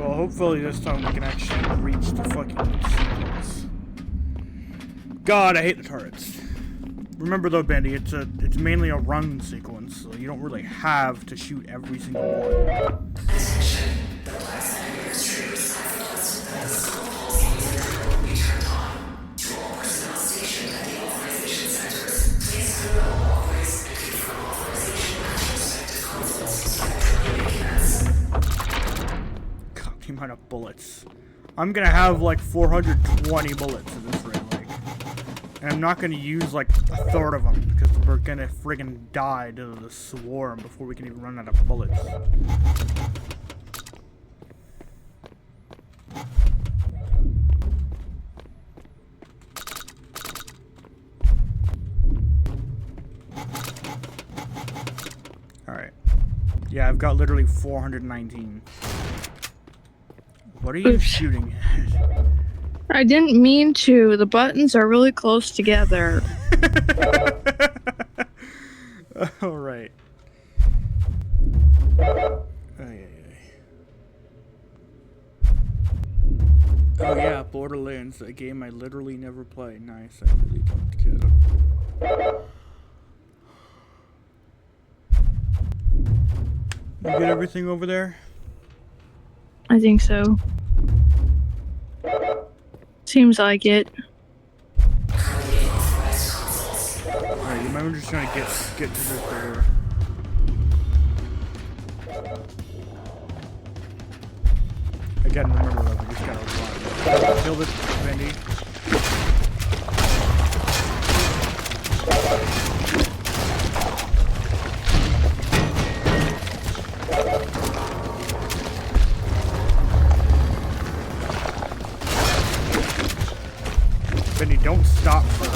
Well, hopefully this time we can actually reach the fucking sequence. God, I hate the turrets. Remember though, Bendy, it's mainly a run sequence, so you don't really have to shoot every single one. Attention, the Black Empire's troops have requested that the Skoll pulse meter be turned on. To all personnel stationed at the authorization centers, please follow walkways and confirm authorization at respective consoles for commence. God, the amount of bullets. I'm gonna have like 420 bullets in this raid, like, and I'm not gonna use like a third of them because we're gonna friggin' die to the swarm before we can even run out of bullets. Alright. Yeah, I've got literally 419. What are you shooting at? I didn't mean to. The buttons are really close together. Alright. Oh yeah, Borderlands, a game I literally never played. Nice, I really don't care. You get everything over there? I think so. Seems like it. Alright, you might be just trying to get to this door. Again, remember that we just gotta run. Kill this Bendy. Bendy, don't stop for her.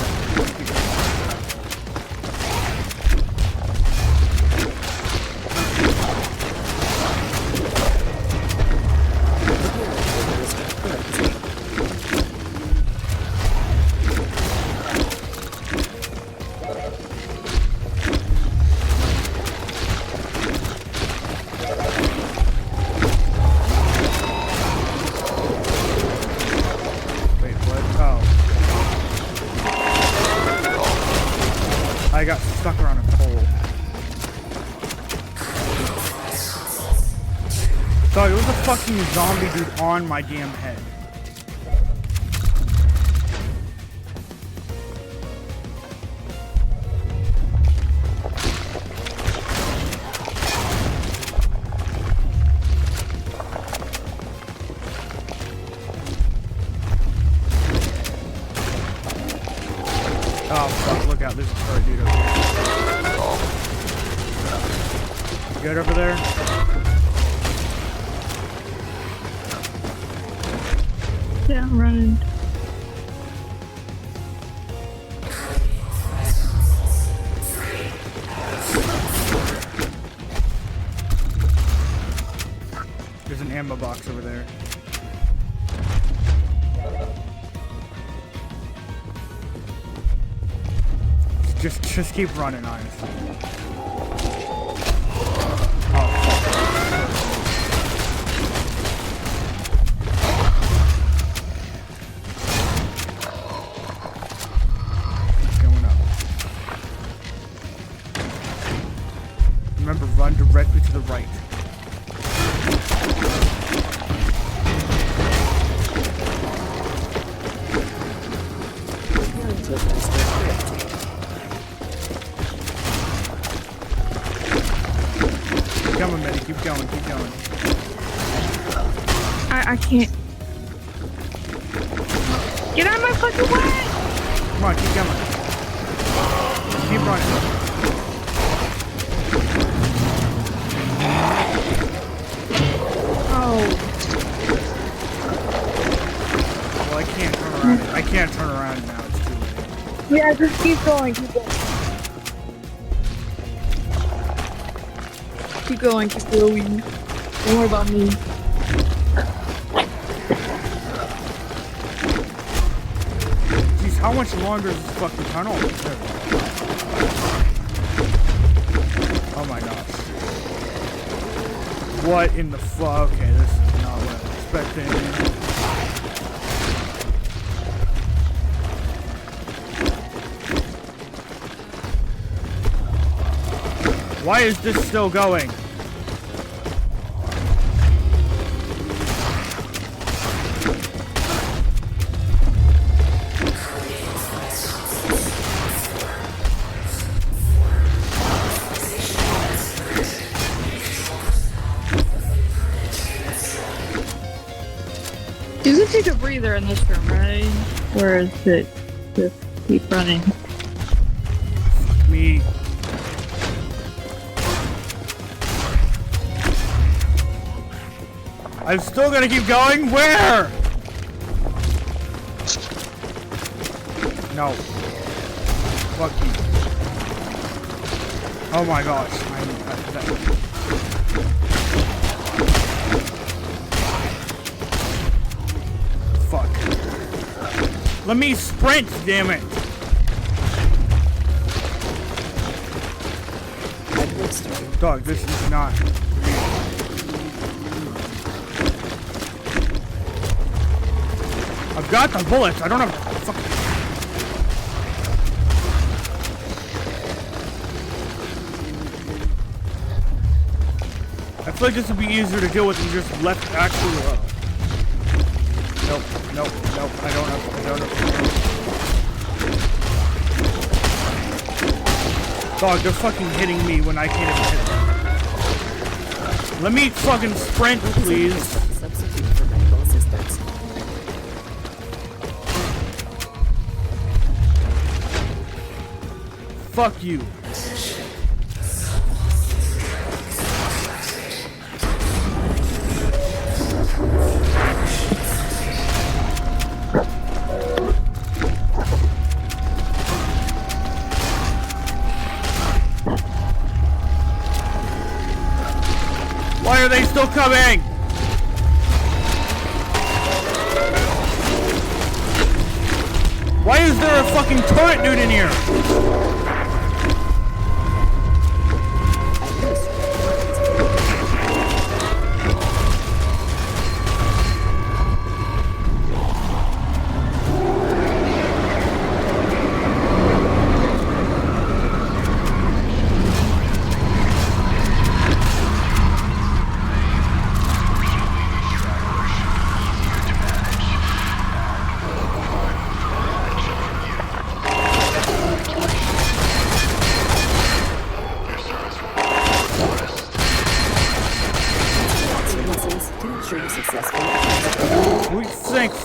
I got stuck around a pole. So it was a fucking zombie dude on my damn head. Oh fuck, look out, there's a turret dude over here. You good over there? Yeah, I'm running. There's an ammo box over there. Just keep running, honestly. Oh, going up. Remember, run directly to the right. Keep going, Betty. Keep going. Keep going. I can't. Get out of my fucking way! Come on, keep going. Keep running. Oh. Well, I can't turn around. I can't turn around now. It's too late. Yeah, just keep going. Keep going. Keep going. Keep going. Don't worry about me. Jeez, how much longer is this fucking tunnel? Oh my gosh. What in the fuck? Okay, this is not what I was expecting. Why is this still going? You can take a breather in this room, right? Or is it just keep running? Me. I'm still gonna keep going? Where? No. Fuck you. Oh my gosh. Fuck. Let me sprint, damn it. Dog, this is not. I've got the bullets. I don't have. Fuck. I feel like this would be easier to deal with than just left actually. Nope. I don't have. Dog, they're fucking hitting me when I can't even hit them. Let me fucking sprint, please. Substitute for medical assistance. Fuck you. Why are they still coming? Why is there a fucking turret dude in here?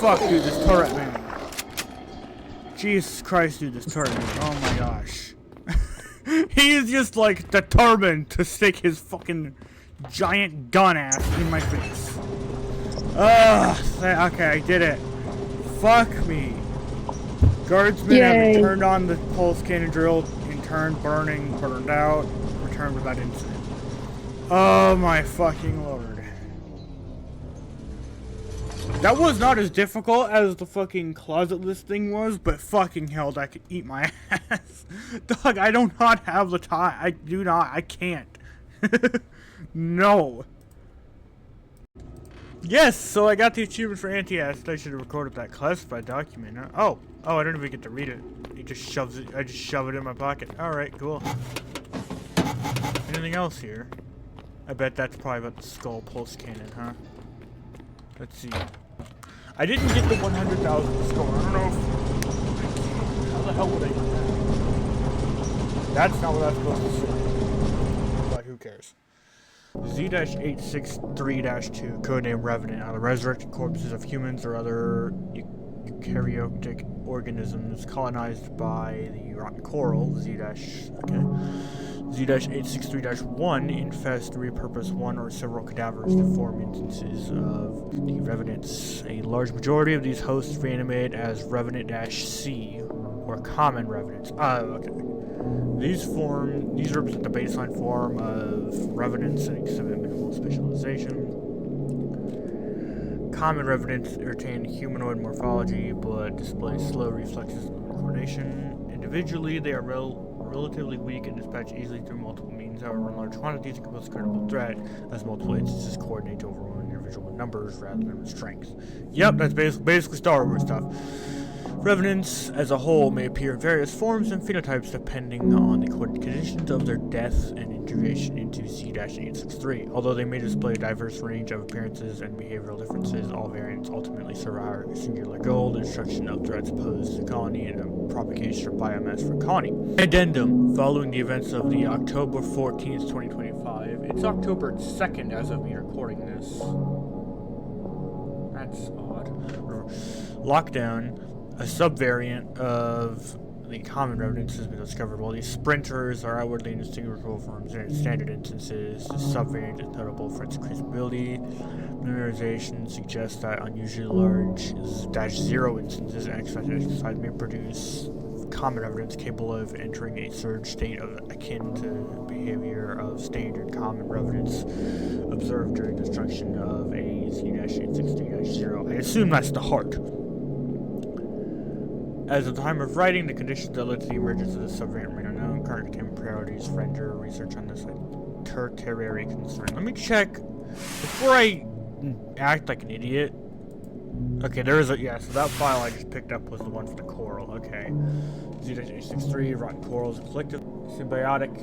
Fuck, dude, this turret, man. Jesus Christ, dude, this turret, man. Oh my gosh. He is just, like, determined to stick his fucking giant gun ass in my face. Ugh. Okay, I did it. Fuck me. Guardsmen have turned on the pulse cannon drill in turn, burned out, returned without incident. Oh my fucking lord. That was not as difficult as the fucking closetless thing was, but fucking hell, that could eat my ass. Dog, I do not have the time. I can't. No. Yes, so I got the achievement for anti-acid. I should have recorded that classified document. Oh, I don't even get to read it. He just shoves it. I just shove it in my pocket. Alright, cool. Anything else here? I bet that's probably about the Skoll pulse cannon, huh? Let's see. I didn't get the 100,000 score. I don't know if... How the hell would I get that? That's not what I was supposed to say. But who cares? Z-863-2, codename Revenant, are the resurrected corpses of humans or other eukaryotic organisms colonized by the rotten coral. Z-863-1 infest and repurpose one or several cadavers to form instances of the Revenants. A large majority of these hosts reanimate as Revenant-C, or common Revenants. Okay. These represent the baseline form of Revenants and exhibit minimal specialization. Common Revenants retain humanoid morphology, but display slow reflexes and coordination. Individually, they are relatively weak and dispatch easily through multiple means. However, in large quantities, it can pose a credible threat, as multiple instances coordinate to overwhelm your individual with numbers rather than with strength. Yep, that's basically Star Wars stuff. Revenants as a whole may appear in various forms and phenotypes depending on the conditions of their death and integration into Z-863. Although they may display a diverse range of appearances and behavioral differences, all variants ultimately serve our singular goal, the destruction of threats posed to the colony and a propagation of biomass for colony. Addendum. Following the events of the October 14th, 2025, it's October 2nd as of me recording this. That's odd. Lockdown. A subvariant of the common revenants has been discovered. While these sprinters are outwardly indistinguishable from standard instances, the subvariant is notable for its increased mobility. Memorization suggests that unusually large -0 instances and exercise may produce common revenants capable of entering a surge state of akin to behavior of standard common revenants observed during destruction of a Z-863-0. I assume that's the heart. As of the time of writing, the conditions that led to the emergence of the subvariant remain unknown. Current containment priorities render research on this a tertiary concern. Let me check before I act like an idiot. Okay, there is a so that file I just picked up was the one for the coral. Okay, Z-863, rotten corals, collective symbiotic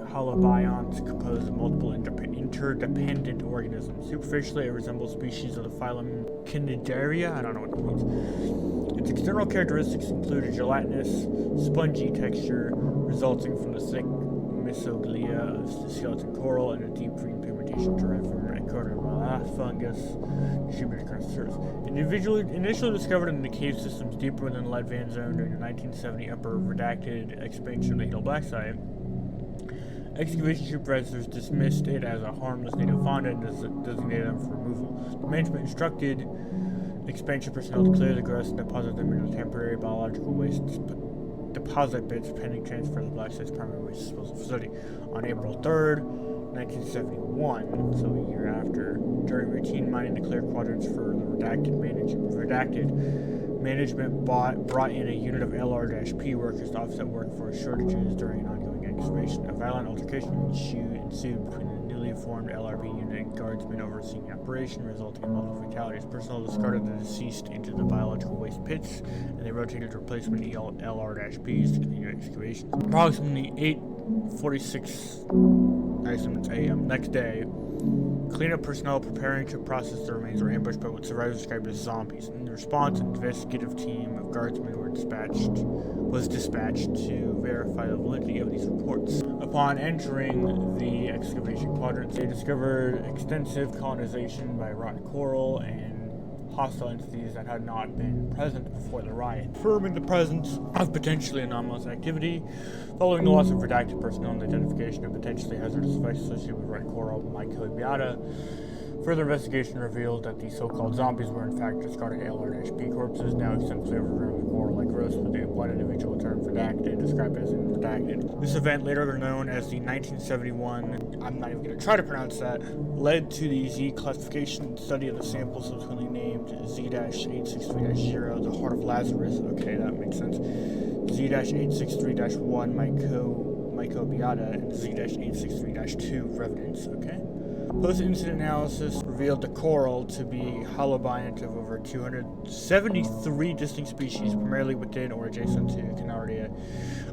holobionts composed of multiple interdependent organisms. Superficially, it resembles species of the phylum Cnidaria. I don't know what that means. Its external characteristics include a gelatinous, spongy texture resulting from the thick mesoglia of the skeleton coral and a deep green pigmentation derived from a fungus distributed across the surface. Initially discovered in the cave systems deeper within the Ledvan zone during the 1970 Upper Redacted expansion of the Hill Black site, excavation supervisors dismissed it as a harmless native fauna and designated them for removal. The management instructed expansion personnel to clear the gross and deposit them into temporary biological waste deposit bits pending transfer to the Black Site's primary waste disposal facility. On April 3rd, 1971, so a year after, during routine mining to clear quadrants for the redacted management brought in a unit of LR-P workers to offset workforce shortages during an ongoing excavation. A violent altercation ensued between the newly formed LRP unit and guardsmen overseeing the operation, resulting in multiple fatalities. Personnel discarded the deceased into the biological waste pits, and they rotated replacement LR-Ps to continue excavation. Approximately 8:46 a.m. next day, cleanup personnel preparing to process the remains were ambushed by what survivors described as zombies. In response, an investigative team of guardsmen was dispatched to verify the validity of these reports. Upon entering the excavation quadrants, they discovered extensive colonization by rotten coral and hostile entities that had not been present before the riot, confirming the presence of potentially anomalous activity. Following the loss of redacted personnel and the identification of potentially hazardous effects associated with rotten coral microbiota, further investigation revealed that the so-called zombies were in fact discarded LR-P corpses, now extensively overgrown with coral-like growths, with one individual term redacted, described as in redacted. This event, later known as the 1971, I'm not even going to try to pronounce that, led to the Z classification study of the sample subsequently named Z-863-0, the Heart of Lazarus. Okay, that makes sense. Z-863-1 microbiota and Z-863-2 revenants. Okay. Post-incident analysis revealed the coral to be holobiont of over 273 distinct species, primarily within or adjacent to Cnidaria.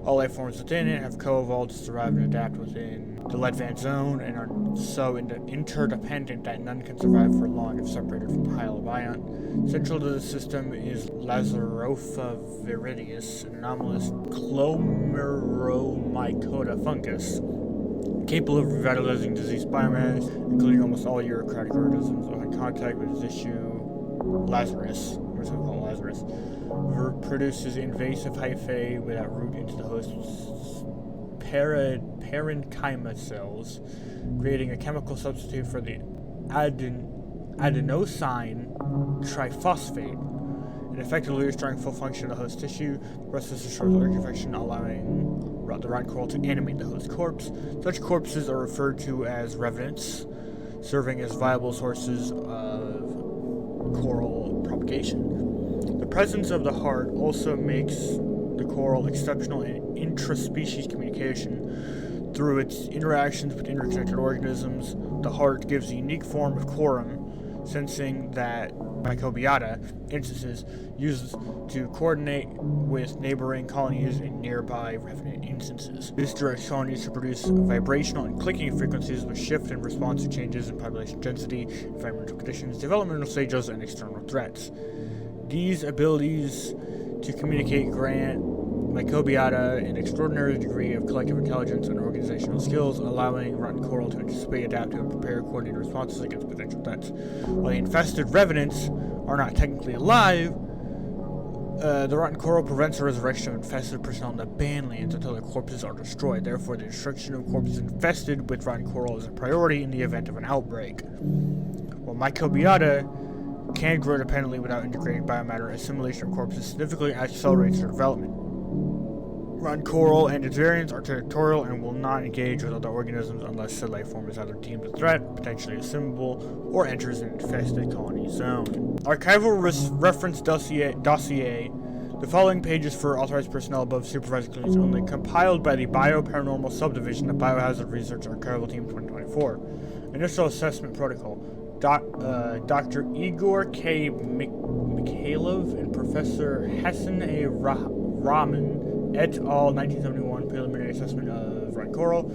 All life forms within it have co-evolved to survive and adapt within the Ledvan zone and are so interdependent that none can survive for long if separated from the holobiont. Central to the system is Lazaropha viridis, an anomalous chlomeromycota fungus, capable of revitalizing diseased biomass, including almost all eukaryotic organisms. On contact with this issue, Lazarus, or so called Lazarus, produces invasive hyphae that root into the host's parenchyma cells, creating a chemical substitute for the adenosine triphosphate, and effectively restoring full function of the host tissue. The process ensures allergic infection, allowing the rotten coral to animate the host corpse. Such corpses are referred to as revenants, serving as viable sources of coral propagation. The presence of the heart also makes the coral exceptional in intraspecies communication. Through its interactions with interconnected organisms, the heart gives a unique form of quorum, sensing that microbiota instances used to coordinate with neighboring colonies and nearby revenant instances. This directs colonies to produce vibrational and clicking frequencies which shift in response to changes in population density, environmental conditions, developmental stages, and external threats. These abilities to communicate grant microbiota an extraordinary degree of collective intelligence and organizational skills, allowing rotten coral to anticipate, adapt, and prepare coordinated responses against potential threats. While the infested revenants are not technically alive, the rotten coral prevents the resurrection of infested personnel in the Bandlands until their corpses are destroyed. Therefore, the destruction of corpses infested with rotten coral is a priority in the event of an outbreak. While microbiota can grow dependently without integrating biomatter, assimilation of corpses significantly accelerates their development. Rotten coral and its variants are territorial and will not engage with other organisms unless said life form is either deemed a threat, potentially assimilable, or enters an infested colony zone. Archival reference dossier. The following pages for authorized personnel above supervised clinics only, compiled by the Bioparanormal Subdivision of Biohazard Research Archival Team 2024. Initial Assessment Protocol. Dr. Igor K. Mikhailov and Professor Hassan A. Rahman et al. 1971 preliminary assessment of rotten coral.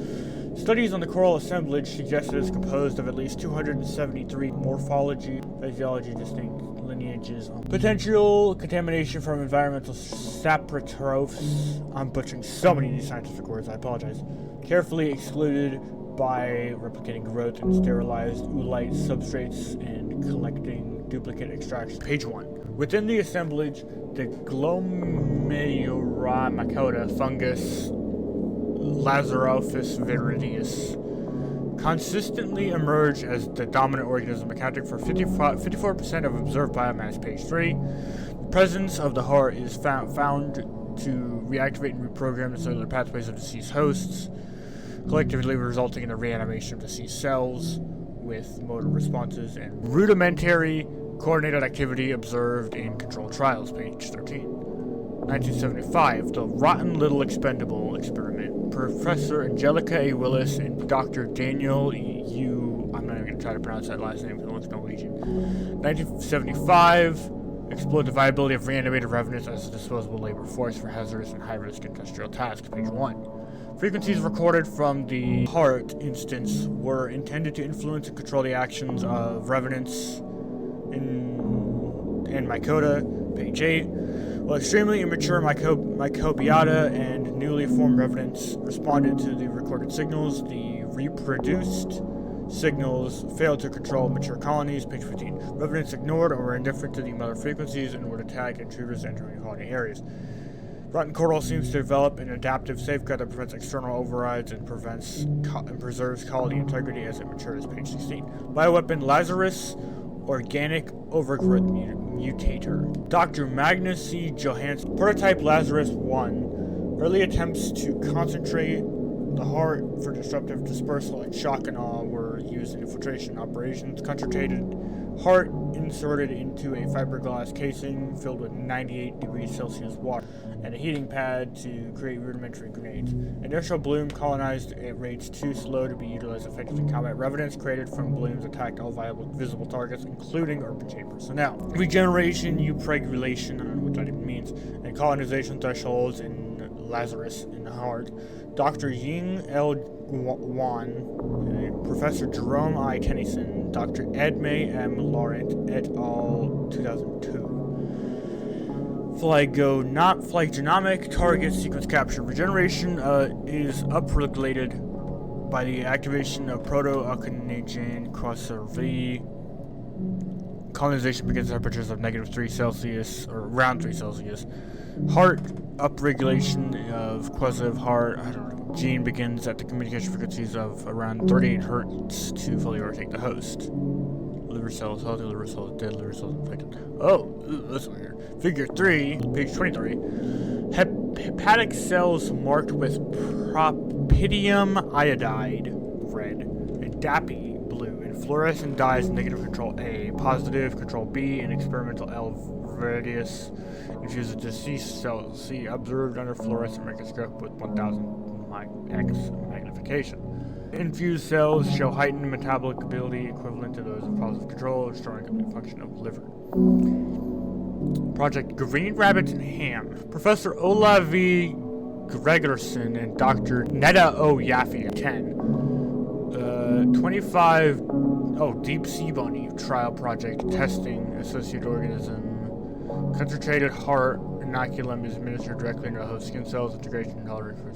Studies on the coral assemblage suggest it is composed of at least 273 morphology, physiology distinct lineages. Potential contamination from environmental saprotrophs. I'm butchering so many of these scientific words, I apologize. Carefully excluded by replicating growth and sterilized oolite substrates and collecting duplicate extractions. Page 1. Within the assemblage, the Glomerulomycota fungus Lazarophis viridius consistently emerge as the dominant organism, accounting for 54% of observed biomass. Page 3. The presence of the heart is found to reactivate and reprogram the cellular pathways of deceased hosts, collectively resulting in the reanimation of deceased cells with motor responses and rudimentary coordinated activity observed in controlled trials. Page 13. 1975, the Rotten Little Expendable Experiment. Professor Angelica A. Willis and Dr. Daniel U. I'm not even going to try to pronounce that last name because it looks Norwegian. 1975, explored the viability of reanimated revenants as a disposable labor force for hazardous and high-risk industrial tasks. Page 1. Frequencies recorded from the heart instance were intended to influence and control the actions of revenants and mycota. Page 8. While extremely immature microbiota and newly formed revenants responded to the recorded signals, the reproduced signals failed to control mature colonies. Page 15. Revenants ignored or were indifferent to the mother frequencies and would attack intruders entering colony areas. Rotten coral seems to develop an adaptive safeguard that prevents external overrides and preserves colony integrity as it matures. Page 16. Bioweapon Lazarus, organic overgrowth mutator. Dr. Magnus C. Johansson. Prototype Lazarus 1. Early attempts to concentrate the heart for disruptive dispersal and shock and awe were used in infiltration operations. Concentrated heart inserted into a fiberglass casing filled with 98 degrees Celsius water and a heating pad to create rudimentary grenades. Inertial bloom colonized at rates too slow to be utilized effectively in combat. Revenants created from blooms attacked all viable visible targets, including urban chain personnel. Regeneration, upregulation, I don't know what that even means, and colonization thresholds in Lazarus in the heart. Dr. Ying L. Wan, Professor Jerome I. Tennyson, Dr. Edme M. Laurent et al. 2002. Phylogenomic target sequence capture. Regeneration is upregulated by the activation of proto-alkanogen cross-V. Colonization begins at temperatures of -3 Celsius, or around 3 Celsius. Heart upregulation of quasive heart gene begins at the communication frequencies of around 38 Hz to fully overtake the host. Liver cells healthy, liver cells dead, liver cells infected. Oh, that's weird. Figure 3, page 23. Hepatic cells marked with propidium iodide, red, and DAPI, blue, and fluorescent dyes negative control A, positive control B, and experimental L radius infuses deceased cells. See observed under fluorescent microscope with 1000x magnification. Infused cells show heightened metabolic ability equivalent to those of positive control, restoring the function of liver. Project Green Rabbit and Ham. Professor Olavi Gregerson and Dr. Neda O. Yaffe. 10. 25. Deep Sea Bunny trial project testing associated organism. Concentrated heart inoculum is administered directly into the host skin cells. Integration and tolerance for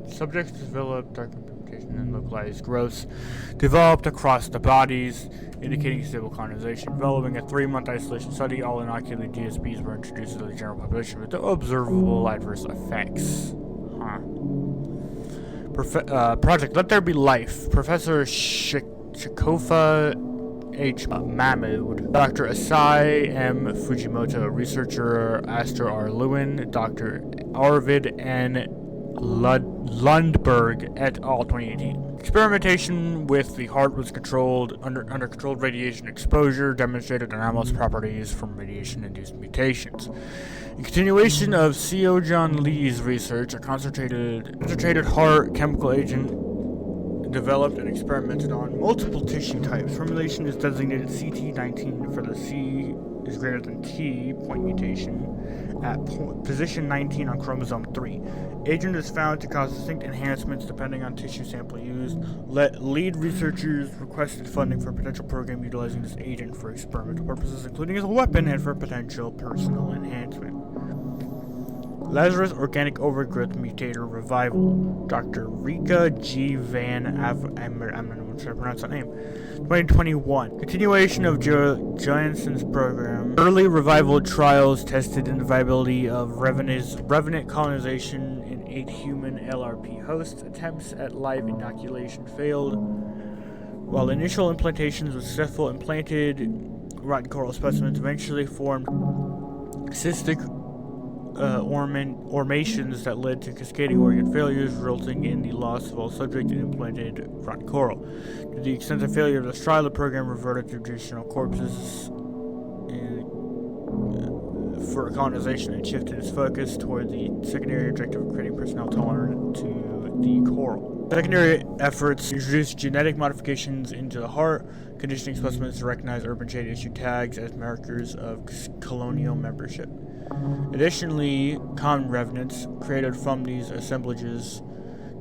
subjects develop dark pigmentation and localized growths developed across the bodies, indicating stable colonization. Following a 3-month isolation study, all inoculated GSBs were introduced to the general population with no observable adverse effects. Project Let There Be Life. Professor Shikofa H. Mahmood, Dr. Asai M. Fujimoto, researcher Astor R. Lewin, Dr. Arvid N. Lundberg et al. 2018. Experimentation with the heart was controlled under controlled radiation exposure, demonstrated anomalous properties from radiation-induced mutations. In continuation of C.O. John Lee's research, a concentrated heart chemical agent developed and experimented on multiple tissue types. Formulation is designated CT19 for the C is greater than T point mutation at position 19 on chromosome 3. Agent is found to cause distinct enhancements depending on tissue sample used. Lead researchers requested funding for a potential program utilizing this agent for experimental purposes, including as a weapon and for potential personal enhancement. Lazarus Organic Overgrowth Mutator Revival. Dr. Rika G. Van I'm not sure to pronounce that name. 2021. Continuation of Johansson's program. Early revival trials tested in the viability of Revenant colonization in 8 human LRP hosts. Attempts at live inoculation failed. While initial implantations were successful, implanted rotten coral specimens eventually formed cystic ormations that led to cascading organ failures, resulting in the loss of all subject and implanted rotten coral. Due to the extensive failure of this trial, the program reverted to traditional corpses for colonization and shifted its focus toward the secondary objective of creating personnel tolerant to the coral. Secondary efforts introduced genetic modifications into the heart, conditioning specimens to recognize urban shade issue tags as markers of colonial membership. Additionally, common revenants created from these assemblages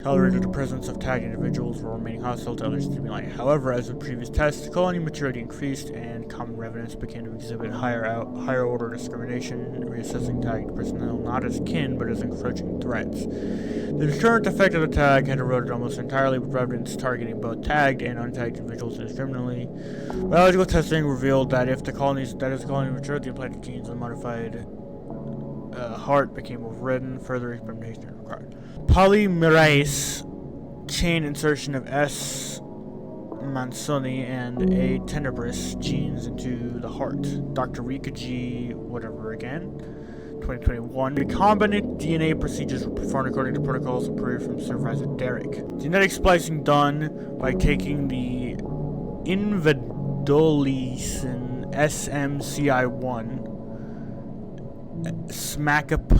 tolerated the presence of tagged individuals while remaining hostile to other stimuli. However, as with previous tests, colony maturity increased and common revenants began to exhibit higher order discrimination, reassessing tagged personnel not as kin but as encroaching threats. The deterrent effect of the tag had eroded almost entirely, with revenants targeting both tagged and untagged individuals indiscriminately. Biological testing revealed that as the colony matured, the implanted genes of the modified heart became overridden. Further experimentation is required. Polymerase chain insertion of S. mansoni and A. tenebris genes into the heart. Dr. Rika G. whatever again. 2021. Recombinant DNA procedures were performed according to protocols approved from Supervisor Derek. Genetic splicing done by taking the invadolicin SMCI1, SMACP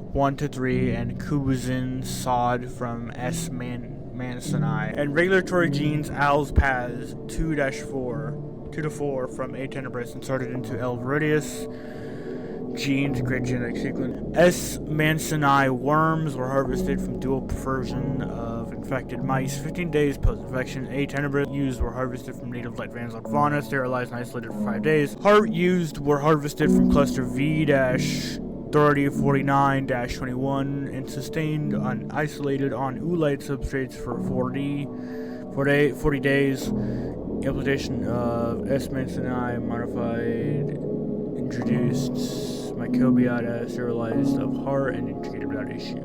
1 to 3, and Kubuzin sod from S. mansoni, and regulatory genes ALS-PAS 2 to 4 from A. tenebris inserted into L. viridis genes, great genetic sequence. S. mansoni worms were harvested from dual perversion of infected mice. 15 days post-infection, A. tenebris used were harvested from native light Vanzone fauna, sterilized and isolated for 5 days. Heart used were harvested from cluster V-3049-21 and sustained isolated on oolite substrates for 40 days. Implantation of S. mansoni modified, introduced microbiota, sterilized of heart, and integrated without issue.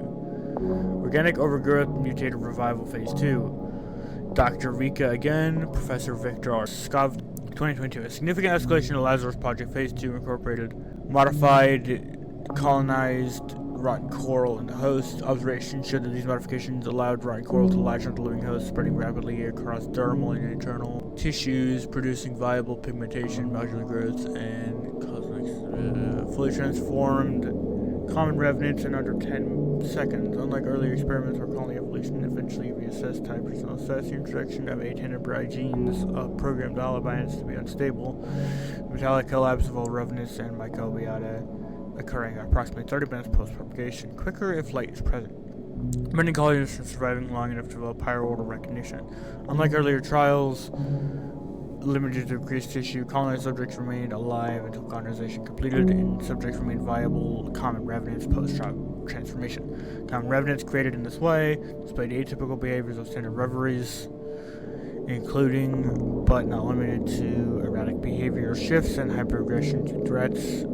Organic overgrowth mutated revival phase 2. Dr. Rika again, Professor Victor R. Skov, 2022. A significant escalation of Lazarus Project phase 2 incorporated modified colonized rotten coral in the host. Observations showed that these modifications allowed rotten coral to latch onto living hosts, spreading rapidly across dermal and internal tissues, producing viable pigmentation, molecular growth, and cosmic fully transformed common revenants in under 10 seconds. Unlike earlier experiments where colony evolution eventually reassessed type personnel stats, the introduction of A-tenebrae genes programmed all albines to be unstable. Metallic collapse of all revenants and microbiota occurring approximately 30 minutes post-propagation, quicker if light is present. Many colonists are surviving long enough to develop higher order recognition. Unlike earlier trials, limited to increased tissue, colonized subjects remained alive until colonization completed, and subjects remained viable common revenants post-transformation. Common revenants created in this way displayed atypical behaviors of standard reveries, including, but not limited to, erratic behavioral shifts and hyperaggression to threats,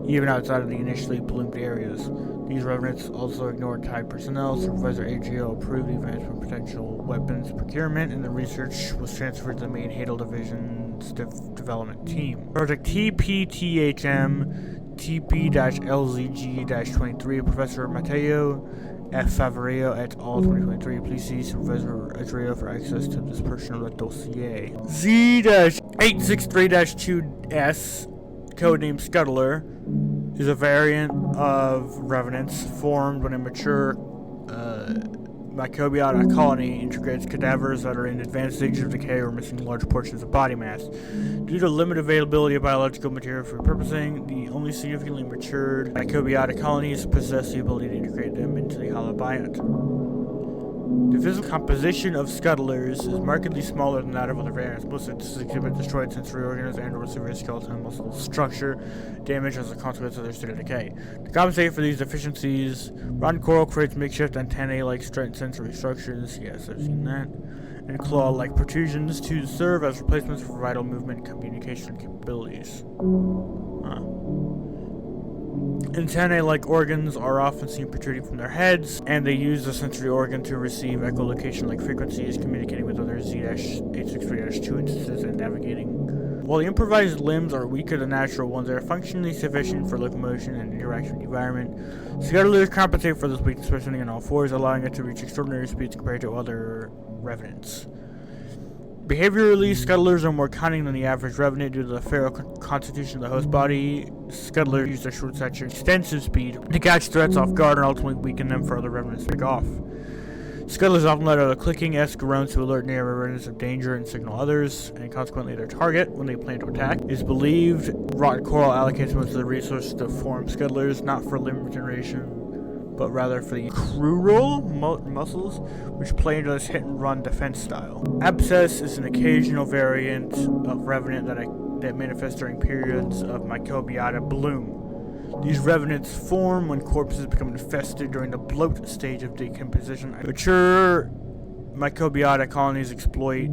even outside of the initially bloomed areas. These revenants also ignored type personnel. Supervisor AGO approved the advancement potential weapons procurement, and the research was transferred to the main Hadal Division's development team. Project TPTHM TP-LZG-23, Professor Matteo F. Favario et al. 2023. Please see Supervisor Adrio for access to this portion of the dossier. Z-863-2S, codenamed Scuttler, is a variant of Revenants formed when a mature microbiota colony integrates cadavers that are in advanced stages of decay or missing large portions of body mass. Due to limited availability of biological material for repurposing, the only significantly matured microbiota colonies possess the ability to integrate them into the holobiont. The physical composition of Scuttlers is markedly smaller than that of other variants. Most instances exhibit destroyed sensory organs and/or severe skeletal and muscle structure damage as a consequence of their state of decay. To compensate for these deficiencies, rotten coral creates makeshift antennae-like sensory structures, yes, I've seen that, and claw-like protrusions to serve as replacements for vital movement and communication capabilities. Antennae-like organs are often seen protruding from their heads, and they use the sensory organ to receive echolocation-like frequencies, communicating with other Z-863-2 instances and navigating. While the improvised limbs are weaker than natural ones, they are functionally sufficient for locomotion and interaction with the environment. Scuttlers compensate for this weakness by standing on all fours, allowing it to reach extraordinary speeds compared to other revenants. Behaviorally, Scuttlers are more cunning than the average revenant due to the feral constitution of the host body. Scuttlers use their short stature and extensive speed to catch threats off guard and ultimately weaken them for other revenants to pick off. Scuttlers often let out a clicking-esque groan to alert near revenants of danger and signal others, and consequently their target, when they plan to attack, is believed. Rotten coral allocates most of the resources to form Scuttlers, not for limb regeneration, but rather for the crural muscles, which play into this hit-and-run defense style. Abscess is an occasional variant of Revenant that manifests during periods of microbiota bloom. These revenants form when corpses become infested during the bloat stage of decomposition. Mature microbiota colonies exploit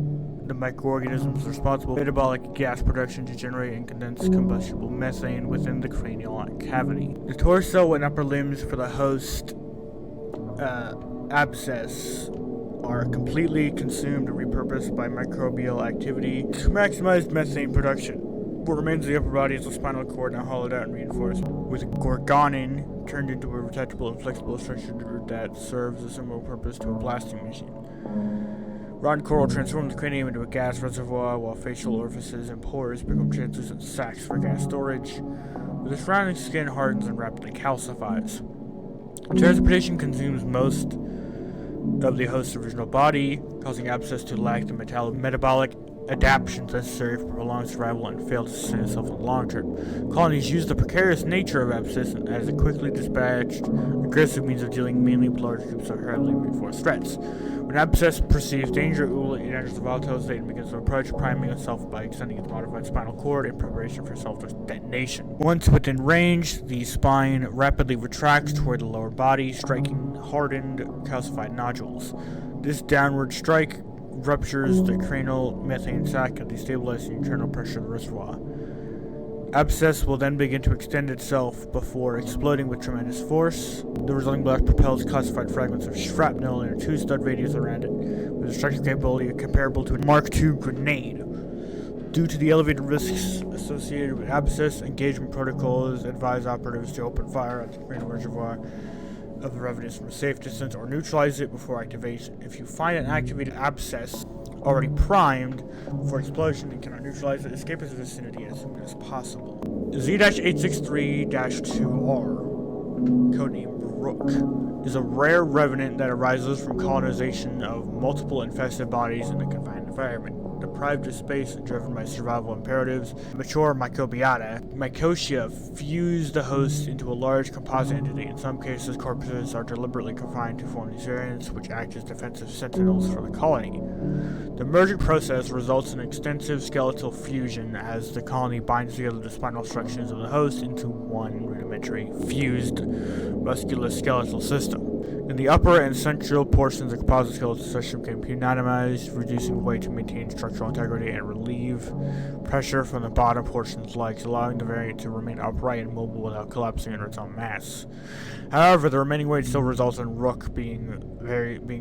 the microorganisms responsible for metabolic gas production to generate and condense combustible methane within the cranial cavity. The torso and upper limbs for the host Abscess are completely consumed and repurposed by microbial activity to maximize methane production. What remains of the upper body is the spinal cord, now hollowed out and reinforced with gorgonin, turned into a retractable and flexible structure that serves a similar purpose to a blasting machine. Rotten coral transforms the cranium into a gas reservoir, while facial orifices and pores become translucent sacs for gas storage. The surrounding skin hardens and rapidly calcifies. Transportation consumes most of the host's original body, causing Abscess to lack the metabolic adaptations necessary for prolonged survival and fail to sustain itself in the long term. Colonies use the precarious nature of Abscess as a quickly dispatched, aggressive means of dealing mainly with large groups of heavily reinforced threats. When Abscess perceives danger, it enters the volatile state and begins to approach, priming itself by extending its modified spinal cord in preparation for self-detonation. Once within range, the spine rapidly retracts toward the lower body, striking hardened, calcified nodules. This downward strike ruptures the cranial methane sac, destabilizing the internal pressure of the reservoir. Abscess will then begin to extend itself before exploding with tremendous force. The resulting blast propels classified fragments of shrapnel in a 2-stud radius around it, with a destructive capability comparable to a Mark II grenade. Due to the elevated risks associated with Abscess, engagement protocols advise operatives to open fire at the cranial reservoir of the Revenants from a safe distance or neutralize it before activation. If you find an activated Abscess already primed for explosion and cannot neutralize it, escape its vicinity as soon as possible. Z-863-2R codenamed Rook, is a rare revenant that arises from colonization of multiple infested bodies in a confined environment. Deprived of space and driven by survival imperatives, mature mycosia fuse the host into a large composite entity. In some cases, corpses are deliberately confined to form these variants, which act as defensive sentinels for the colony. The merging process results in extensive skeletal fusion as the colony binds together the spinal structures of the host into one rudimentary, fused musculoskeletal system. In the upper and central portions, the composite skeletal system can be pneumatomized, reducing weight to maintain structural integrity and relieve pressure from the bottom portions of legs, allowing the variant to remain upright and mobile without collapsing under its own mass. However, the remaining weight still results in Rook being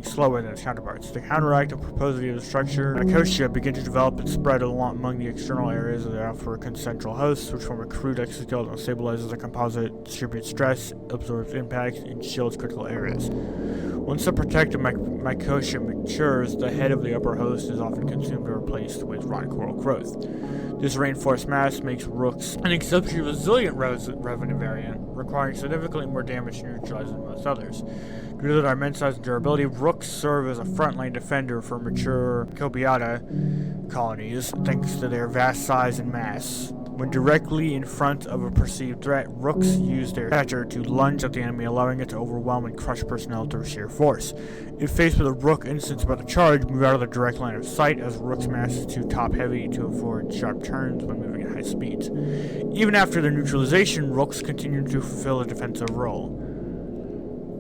slower than its counterparts. To counteract the proposity of the structure, mycosia begin to develop and spread among the external areas of the upper concentral hosts, which form a crude exoskeleton that stabilizes the composite, distributes stress, absorbs impacts, and shields critical areas. Once the protective mycosia matures, the head of the upper host is often consumed or replaced with rotten coral growth. This reinforced mass makes Rooks an exceptionally resilient revenant variant, requiring significantly more damage to neutralize than most others. Due to their immense size and durability, Rooks serve as a frontline defender for mature Mycobiota colonies, thanks to their vast size and mass. When directly in front of a perceived threat, Rooks use their stature to lunge at the enemy, allowing it to overwhelm and crush personnel through sheer force. If faced with a Rook instance about to charge, move out of the direct line of sight, as Rook's mass is too top-heavy to afford sharp turns when moving at high speeds. Even after their neutralization, Rooks continue to fulfill a defensive role.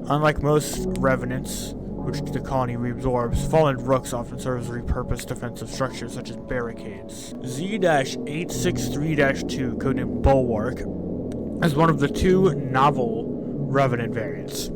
Unlike most Revenants, which the colony reabsorbs, fallen Rooks often serve as repurposed defensive structures such as barricades. Z-863-2, codenamed Bulwark, is one of the two novel Revenant variants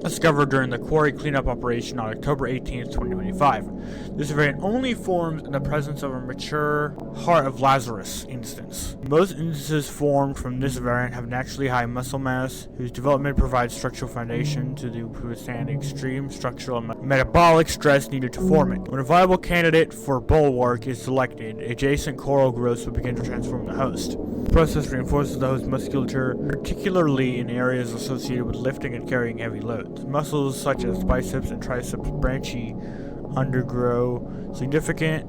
discovered during the quarry cleanup operation on October 18, 2025. This variant only forms in the presence of a mature Heart of Lazarus instance. Most instances formed from this variant have naturally high muscle mass, whose development provides structural foundation to withstand extreme structural and metabolic stress needed to form it. When a viable candidate for Bulwark is selected, adjacent coral growths will begin to transform the host. The process reinforces the host's musculature, particularly in areas associated with lifting and carrying heavy loads. Muscles such as biceps and triceps brachy undergo significant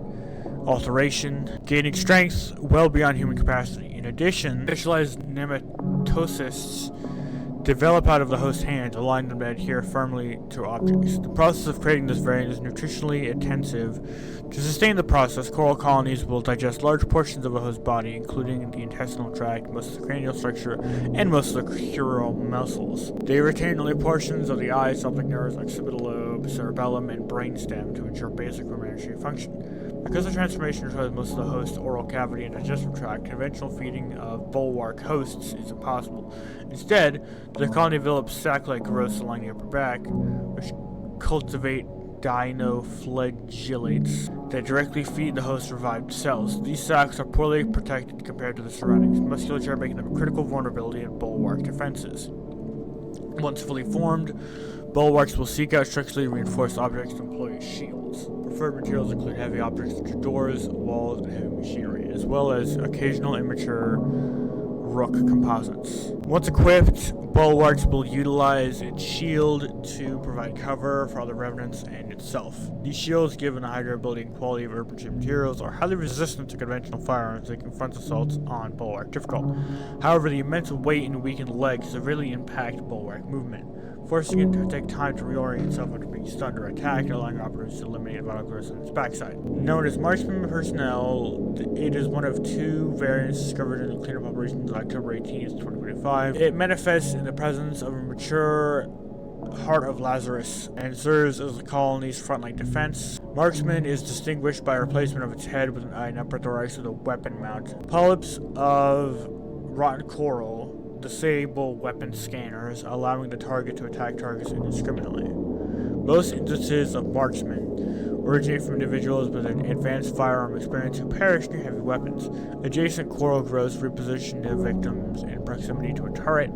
alteration, gaining strength well beyond human capacity. In addition, specialized nematocysts develop out of the host's hands, allowing them to adhere firmly to objects. The process of creating this variant is nutritionally intensive. To sustain the process, coral colonies will digest large portions of a host's body, including the intestinal tract, most of the cranial structure, and most of the crural muscles. They retain only portions of the eye, optic nerves, occipital lobe, cerebellum, and brainstem to ensure basic rudimentary function. Because the transformation requires most of the host's oral cavity and digestive tract, conventional feeding of Bulwark hosts is impossible. Instead, the colony develops sac-like growths along the upper back, which cultivate dinoflagellates that directly feed the host's revived cells. These sacs are poorly protected compared to the surroundings musculature, making them a critical vulnerability in Bulwark defenses. Once fully formed, Bulwarks will seek out structurally reinforced objects to employ as shields. Preferred materials include heavy objects such as doors, walls, and heavy machinery, as well as occasional immature Rook composites. Once equipped, Bulwarks will utilize its shield to provide cover for other Revenants and itself. These shields, given the high durability and quality of urban materials, are highly resistant to conventional firearms that confront assaults on Bulwark difficult. However, the immense weight and weakened legs severely impact Bulwark movement, forcing it to take time to reorient itself after being stunned or attacked, allowing operatives to eliminate vital growths on its backside. Known as Marksman personnel, it is one of two variants discovered in the cleanup operations on October 18, 2025. It manifests in the presence of a mature Heart of Lazarus and serves as the colony's frontline defense. Marksman is distinguished by replacement of its head with an eye and upper thorax with a weapon mount. Polyps of rotten coral disable weapon scanners, allowing the target to attack targets indiscriminately. Most instances of Marksman originate from individuals with an advanced firearm experience who perish near heavy weapons. Adjacent coral growths reposition their victims in proximity to a turret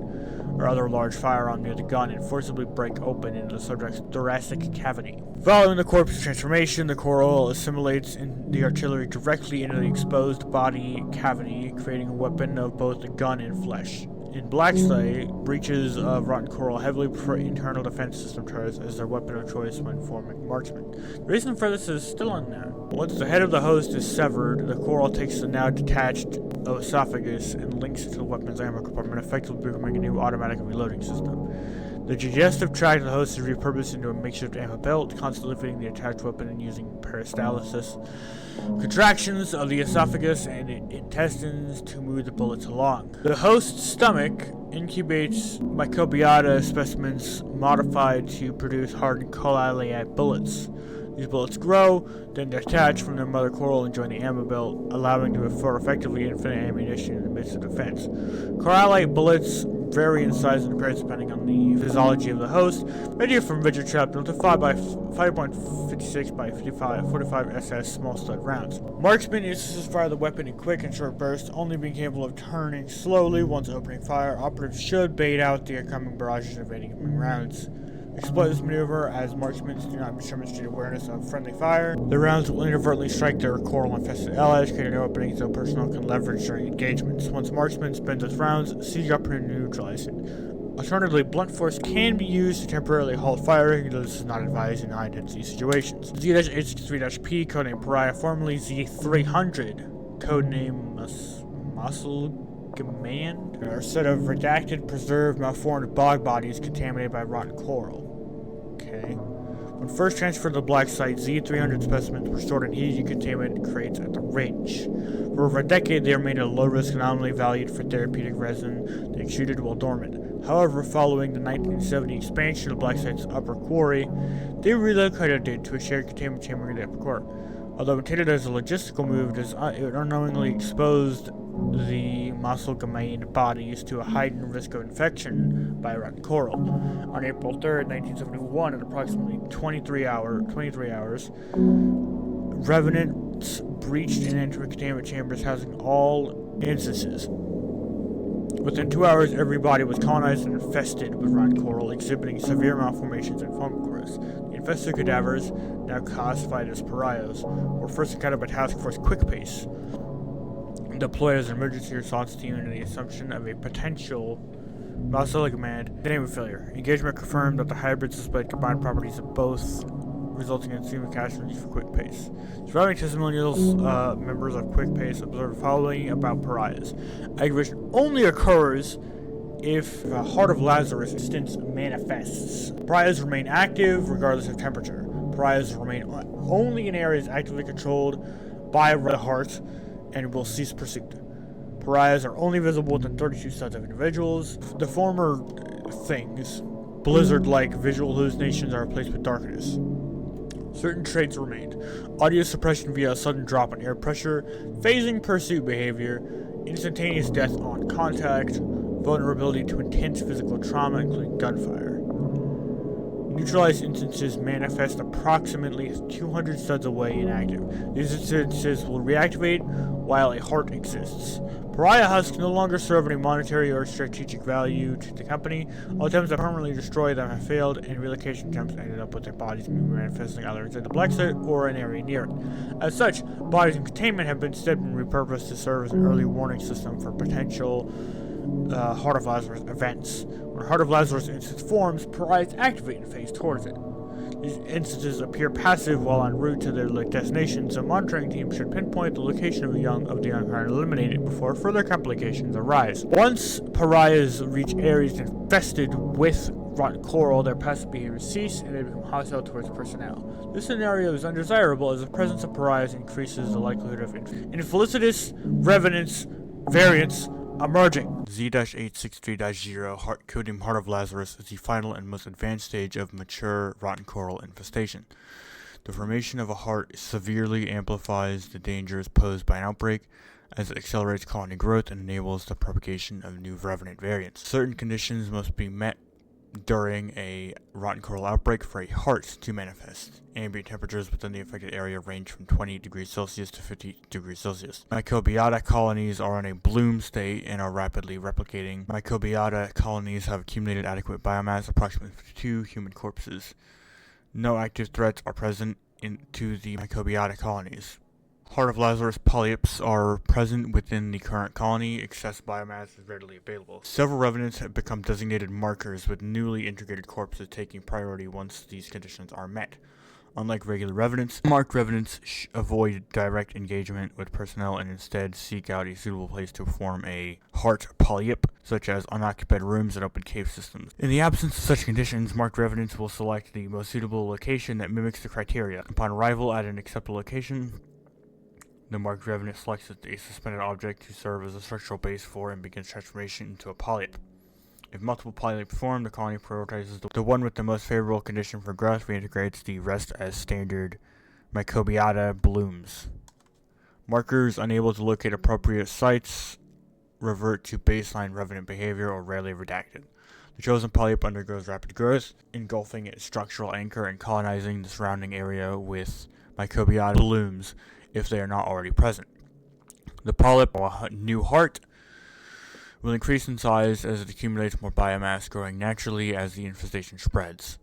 or other large firearm near the gun and forcibly break open into the subject's thoracic cavity. Following the corpse transformation, the coral assimilates in the artillery directly into the exposed body cavity, creating a weapon of both the gun and flesh. In Black Site, breaches of rotten coral heavily prefer internal defense system turrets as their weapon of choice when forming Marksman. The reason for this is still unknown. Once the head of the host is severed, the coral takes the now detached esophagus and links it to the weapon's ammo compartment, effectively becoming a new automatic reloading system. The digestive tract of the host is repurposed into a makeshift ammo belt, constantly fitting the attached weapon and using peristalsis contractions of the esophagus and intestines to move the bullets along. The host's stomach incubates microbiota specimens modified to produce hardened collalyate bullets. These bullets grow, then detach from their mother coral and join the ammo belt, allowing to fire effectively infinite ammunition in the midst of defense. Corallite bullets vary in size and appearance depending on the physiology of the host, ranging from rigid shrapnel to 5.56 by 45 SS small stud rounds. Marksman uses to fire the weapon in quick and short bursts, only being capable of turning slowly once opening fire. Operatives should bait out the incoming barrages of incoming rounds. Exploit this maneuver as marksmen do not demonstrate awareness of friendly fire. The rounds will inadvertently strike their coral-infested allies, creating openings so personnel can leverage during engagements. Once marksman spends its rounds, siege operator neutralize it. Alternatively, blunt force can be used to temporarily halt firing, though this is not advised in high-intensity situations. Z-863-P, codename Pariah, formerly Z-300, codename Muscle Command, are a set of redacted, preserved, malformed bog bodies contaminated by rotten coral. Okay. When first transferred to the Black Site, Z-300 specimens were stored in heated containment crates at the ridge. For over a decade, they remained at a low risk and nominally valued for therapeutic resin they extruded while dormant. However, following the 1970 expansion of Black Site's upper quarry, they relocated to a shared containment chamber in the upper quarry. Although intended as a logistical move, it unknowingly exposed the muscle-gained bodies to a heightened risk of infection by rotten coral. On April 3rd, 1971, at approximately 23 hours, Revenants breached and entered containment chambers housing all instances. Within 2 hours, every body was colonized and infested with rotten coral, exhibiting severe malformations and foam growth. The infested cadavers, now classified as Pariahs, were first encountered by Task Force Quickpace, deployed as an emergency response team under the assumption of a potential muscle command. The name of failure. Engagement confirmed that the hybrids displayed combined properties of both, resulting in extreme casualties for Quickpace. Surviving testimonials, members of Quickpace observed the following about Pariahs. Aggravation only occurs if the Heart of Lazarus instance manifests. Pariahs remain active regardless of temperature. Pariahs remain only in areas actively controlled by the heart and will cease pursuit. Pariahs are only visible within 32 sets of individuals. The former things, blizzard-like visual hallucinations, are replaced with darkness. Certain traits remained. Audio suppression via a sudden drop in air pressure, phasing pursuit behavior, instantaneous death on contact, vulnerability to intense physical trauma, including gunfire. Neutralized instances manifest approximately 200 studs away inactive. These instances will reactivate while a heart exists. Pariah husks no longer serve any monetary or strategic value to the company. All attempts to permanently destroy them have failed, and relocation attempts ended up with their bodies manifesting either inside the Black Site or an area near it. As such, bodies in containment have been instead repurposed to serve as an early warning system for potential Heart of Lazarus events. When Heart of Lazarus instance forms, Pariahs activate and phase towards it. These instances appear passive while en route to their destination, so monitoring teams should pinpoint the location of the young heart and eliminate it before further complications arise. Once Pariahs reach areas infested with rotten coral, their passive behavior cease and they become hostile towards personnel. This scenario is undesirable as the presence of Pariahs increases the likelihood of infelicitous Revenants variants emerging. Z-863-0, codename Heart of Lazarus, is the final and most advanced stage of mature rotten coral infestation. The formation of a heart severely amplifies the dangers posed by an outbreak, as it accelerates colony growth and enables the propagation of new Revenant variants. Certain conditions must be met during a rotten coral outbreak for a heart to manifest. Ambient temperatures within the affected area range from 20 degrees Celsius to 50 degrees Celsius. Microbiota colonies are in a bloom state and are rapidly replicating. Microbiota colonies have accumulated adequate biomass, approximately 52 human corpses. No active threats are present to the microbiota colonies. Heart of Lazarus polyps are present within the current colony. Excess biomass is readily available. Several revenants have become designated markers, with newly integrated corpses taking priority once these conditions are met. Unlike regular revenants, marked revenants avoid direct engagement with personnel and instead seek out a suitable place to form a heart polyp, such as unoccupied rooms and open cave systems. In the absence of such conditions, marked revenants will select the most suitable location that mimics the criteria. Upon arrival at an acceptable location, the marked revenant selects a suspended object to serve as a structural base for and begins transformation into a polyp. If multiple polyps form, the colony prioritizes the one with the most favorable condition for growth, reintegrates the rest as standard mycobiota blooms. Markers unable to locate appropriate sites revert to baseline revenant behavior or rarely redacted. The chosen polyp undergoes rapid growth, engulfing its structural anchor and colonizing the surrounding area with mycobiota blooms if they are not already present. The polyp, or a new heart, will increase in size as it accumulates more biomass, growing naturally as the infestation spreads,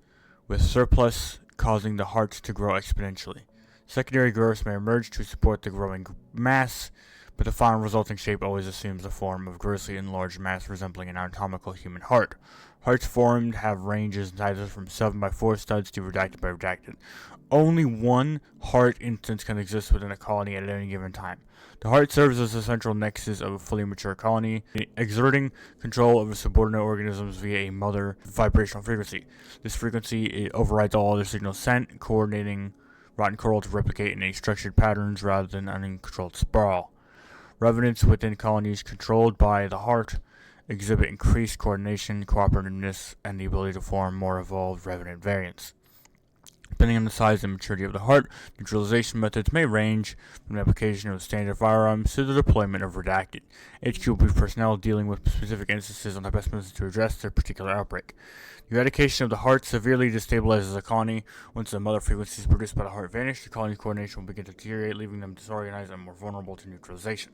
with surplus causing the hearts to grow exponentially. Secondary growths may emerge to support the growing mass, but the final resulting shape always assumes the form of grossly enlarged mass resembling an anatomical human heart. Hearts formed have ranges in sizes from 7x4 studs to redacted by redacted. Only one heart instance can exist within a colony at any given time. The heart serves as the central nexus of a fully mature colony, exerting control over subordinate organisms via a mother vibrational frequency. This frequency overrides all other signals sent, coordinating rotten coral to replicate in a structured patterns rather than uncontrolled sprawl. Revenants within colonies controlled by the heart exhibit increased coordination, cooperativeness, and the ability to form more evolved revenant variants. Depending on the size and maturity of the heart, neutralization methods may range from the application of standard firearms to the deployment of redacted. HQ will be personnel dealing with specific instances on the best methods to address their particular outbreak. The eradication of the heart severely destabilizes a colony. Once the mother frequencies produced by the heart vanish, the colony's coordination will begin to deteriorate, leaving them disorganized and more vulnerable to neutralization.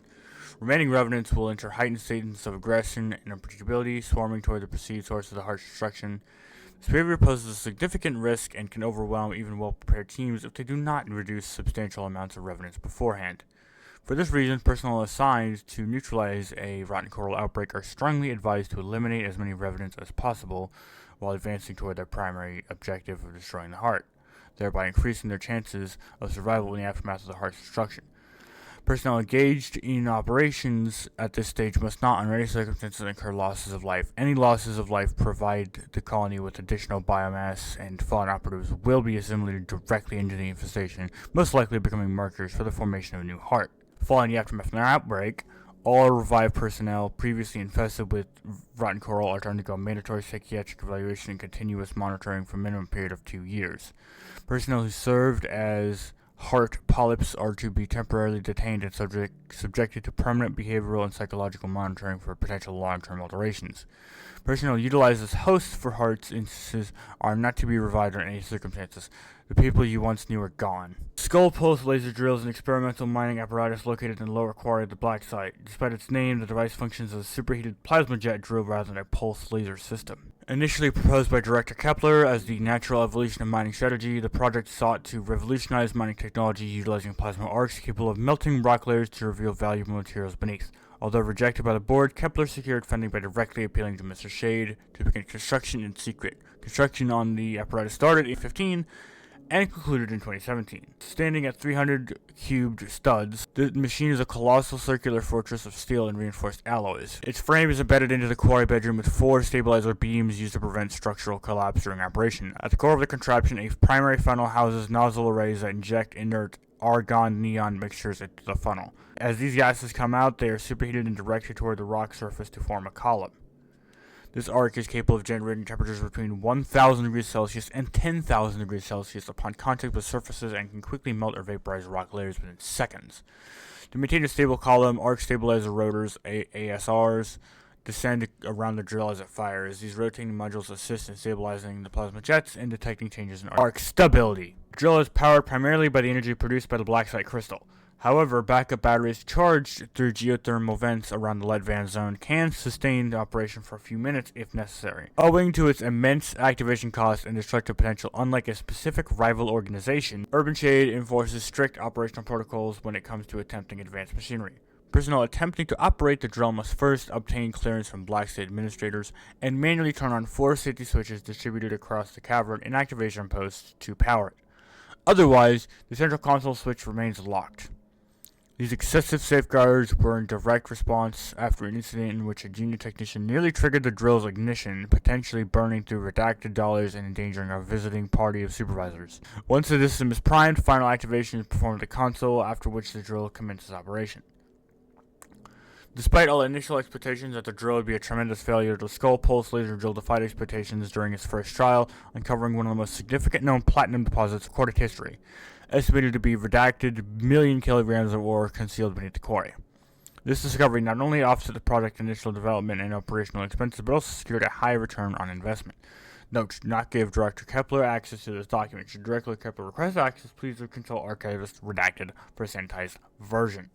Remaining revenants will enter heightened states of aggression and unpredictability, swarming toward the perceived source of the heart's destruction. This behavior poses a significant risk and can overwhelm even well-prepared teams if they do not reduce substantial amounts of revenants beforehand. For this reason, personnel assigned to neutralize a rotten coral outbreak are strongly advised to eliminate as many revenants as possible while advancing toward their primary objective of destroying the heart, thereby increasing their chances of survival in the aftermath of the heart's destruction. Personnel engaged in operations at this stage must not, under any circumstances, incur losses of life. Any losses of life provide the colony with additional biomass, and fallen operatives will be assimilated directly into the infestation, most likely becoming markers for the formation of a new heart. Following the aftermath of an outbreak, all revived personnel previously infested with rotten coral are to undergo mandatory psychiatric evaluation and continuous monitoring for a minimum period of 2 years. Personnel who served as heart polyps are to be temporarily detained and subjected to permanent behavioral and psychological monitoring for potential long-term alterations. Personnel utilized as hosts for hearts instances are not to be revived under any circumstances. The people you once knew are gone. Skoll pulse laser drill is an experimental mining apparatus located in the lower quarry of the Black Site. Despite its name, the device functions as a superheated plasma jet drill rather than a pulse laser system. Initially proposed by Director Kepler as the natural evolution of mining strategy, the project sought to revolutionize mining technology utilizing plasma arcs capable of melting rock layers to reveal valuable materials beneath. Although rejected by the board, Kepler secured funding by directly appealing to Mr. Shade to begin construction in secret. Construction on the apparatus started in 2015 and concluded in 2017. Standing at 300 cubed studs, the machine is a colossal circular fortress of steel and reinforced alloys. Its frame is embedded into the quarry bedroom with 4 stabilizer beams used to prevent structural collapse during operation. At the core of the contraption, a primary funnel houses nozzle arrays that inject inert argon-neon mixtures into the funnel. As these gases come out, they are superheated and directed toward the rock surface to form a column. This arc is capable of generating temperatures between 1,000 degrees Celsius and 10,000 degrees Celsius upon contact with surfaces and can quickly melt or vaporize rock layers within seconds. To maintain a stable column, arc stabilizer rotors, ASRs, descend around the drill as it fires. These rotating modules assist in stabilizing the plasma jets and detecting changes in arc stability. The drill is powered primarily by the energy produced by the black site crystal. However, backup batteries charged through geothermal vents around the lead van zone can sustain the operation for a few minutes if necessary. Owing to its immense activation cost and destructive potential, unlike a specific rival organization, Urban Shade enforces strict operational protocols when it comes to attempting advanced machinery. Personnel attempting to operate the drill must first obtain clearance from Black State administrators and manually turn on 4 safety switches distributed across the cavern and activation posts to power it. Otherwise, the central console switch remains locked. These excessive safeguards were in direct response after an incident in which a junior technician nearly triggered the drill's ignition, potentially burning through redacted dollars and endangering a visiting party of supervisors. Once the system is primed, final activation is performed at the console, after which the drill commences operation. Despite all initial expectations that the drill would be a tremendous failure, the Skoll Pulse Laser Drill defied expectations during its first trial, uncovering one of the most significant known platinum deposits of quartz history, estimated to be redacted million kilograms of ore concealed beneath the quarry. This discovery not only offset the project's initial development and operational expenses, but also secured a high return on investment. Note: do not give Director Kepler access to this document. Should Director Kepler request access, please consult Archivist Redacted for a sanitized version.